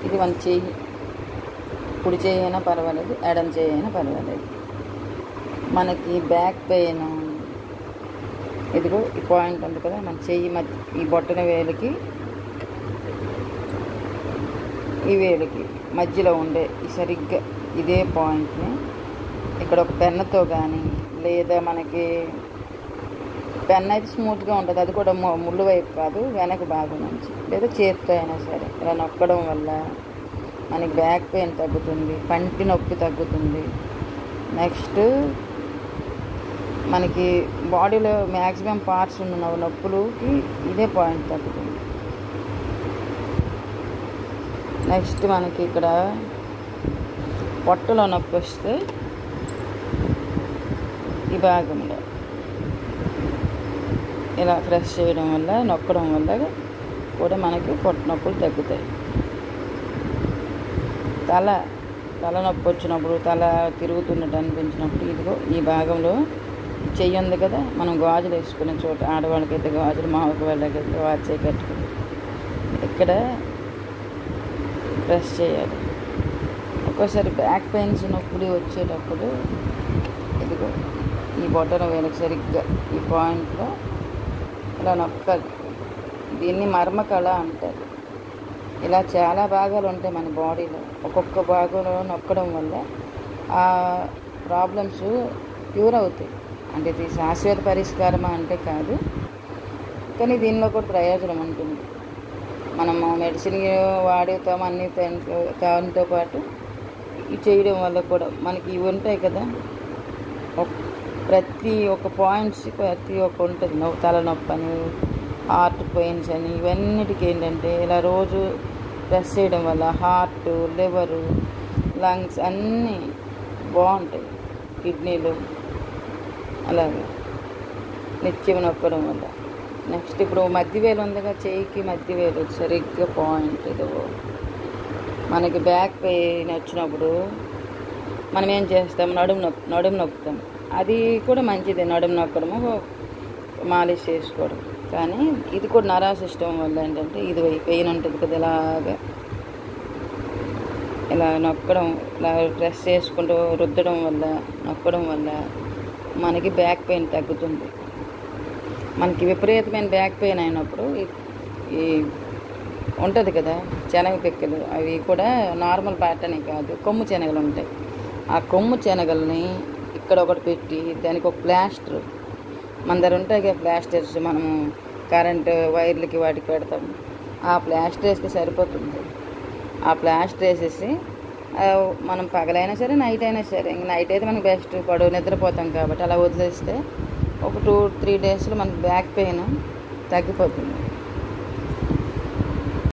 ఇది మన చెయ్యి, కుడి చెయ్యి అయినా పర్వాలేదు, ఎడమ చెయ్యి అయినా పర్వాలేదు. మనకి బ్యాక్ పెయిన్, ఇదిగో ఈ పాయింట్ ఉంది కదా, మన చెయ్యి మధ్య ఈ బొట్టన వేలికి ఈ వేలికి మధ్యలో ఉండే ఈ సరిగ్గా ఇదే పాయింట్ని ఇక్కడ ఒక పెన్నుతో కానీ, లేదా మనకి పెన్ అయితే స్మూత్గా ఉంటుంది, అది కూడా ముళ్ళు వైపు కాదు, వెనక భాగం నుంచి, లేదా చేతితో అయినా సరే ఇలా నొక్కడం వల్ల మనకి బ్యాక్ పెయిన్ తగ్గుతుంది, పంటి నొప్పి తగ్గుతుంది. నెక్స్ట్ మనకి బాడీలో మ్యాక్సిమం పార్ట్స్ ఉన్న నొప్పులకి ఇదే పాయింట్ తగ్గుతుంది. నెక్స్ట్ మనకి ఇక్కడ పొట్టలో నొప్పి వస్తే ఈ భాగంలో ఇలా ప్రెస్ చేయడం వల్ల, నొక్కడం వల్ల కూడా మనకి పొట్ట నొప్పులు తగ్గుతాయి. తల నొప్పి వచ్చినప్పుడు, తల తిరుగుతున్నట్టు అనిపించినప్పుడు ఇదిగో ఈ భాగంలో చెయ్యి ఉంది కదా, మనం గాజులు వేసుకునే చోట, ఆడవాళ్ళకైతే గాజులు, మామూలు వాళ్ళకైతే వాచే కట్టుకుని ఇక్కడ ప్రెస్ చేయాలి. ఒక్కోసారి బ్యాక్ పెయిన్స్ నొప్పులు వచ్చేటప్పుడు ఇదిగో ఈ బొటన వేలకు సరిగ్గా ఈ పాయింట్లో ఇలా నొక్కాలి. దీన్ని మర్మకళ అంటారు. ఇలా చాలా భాగాలు ఉంటాయి మన బాడీలో. ఒక్కొక్క భాగంలో నొక్కడం వల్ల ఆ ప్రాబ్లమ్స్ క్యూర్ అవుతాయి. అంటే ఇది శాశ్వత పరిష్కారమా అంటే కాదు, కానీ దీనిలో కూడా ప్రయోజనం ఉంటుంది. మనము మెడిసిన్ వాడుతాం అన్నీ, దానితో పాటు ఇవి చేయడం వల్ల కూడా మనకి ఇవి ఉంటాయి కదా, ప్రతి ఒక్క పాయింట్స్ ప్రతి ఒక్క ఉంటుంది. తలనొప్పి అని, హార్ట్ పెయిన్స్ అని, ఇవన్నిటికీ ఏంటంటే ఇలా రోజు ప్రెస్ చేయడం వల్ల హార్ట్, లివరు, లంగ్స్ అన్నీ బాగుంటాయి, కిడ్నీలు అలాగే నిత్యం నొక్కడం వల్ల. నెక్స్ట్ ఇప్పుడు మధ్యవేలు ఉందిగా, చెయ్యికి మధ్యవేలు సరిగ్గా పాయింట్ ఇదిగో మనకి బ్యాక్ పెయిన్ వచ్చినప్పుడు మనం ఏం చేస్తాం, నడుము నొక్కుతాం. అది కూడా మంచిదే, నడుము నొక్కడము, మాలిష్ చేసుకోవడం. కానీ ఇది కూడా నరా సిస్టమ్ వల్ల ఏంటంటే ఇది పెయిన్ ఉంటుంది కదా, ఇలా నొక్కడం, ఇలా ప్రెస్ చేసుకుంటూ రుద్దడం వల్ల, నొక్కడం వల్ల మనకి బ్యాక్ పెయిన్ తగ్గుతుంది. మనకి విపరీతమైన బ్యాక్ పెయిన్ అయినప్పుడు ఈ ఉంటుంది కదా శనగ పిక్కలు, అవి కూడా నార్మల్ ప్యాటర్నే కాదు, కొమ్ము శనగలు ఉంటాయి. ఆ కొమ్ము శనగల్ని ఇక్కడ ఒకటి పెట్టి దానికి ఒక ప్లాస్టర్, మన దగ్గర ఉంటాయి కదా ప్లాస్టర్స్, మనము కరెంటు వైర్లకి వాటికి పెడతాం. ఆ ప్లాస్టర్ వేస్తే సరిపోతుంది. ఆ ప్లాస్టర్ వేసేసి మనం పగలైనా సరే, నైట్ అయినా సరే, నైట్ అయితే మనకి బెస్ట్, నిద్రపోతాం కాబట్టి అలా వదిలేస్తే ఒక 2-3 డేస్లో మనకి బ్యాక్ పెయిన్ తగ్గిపోతుంది.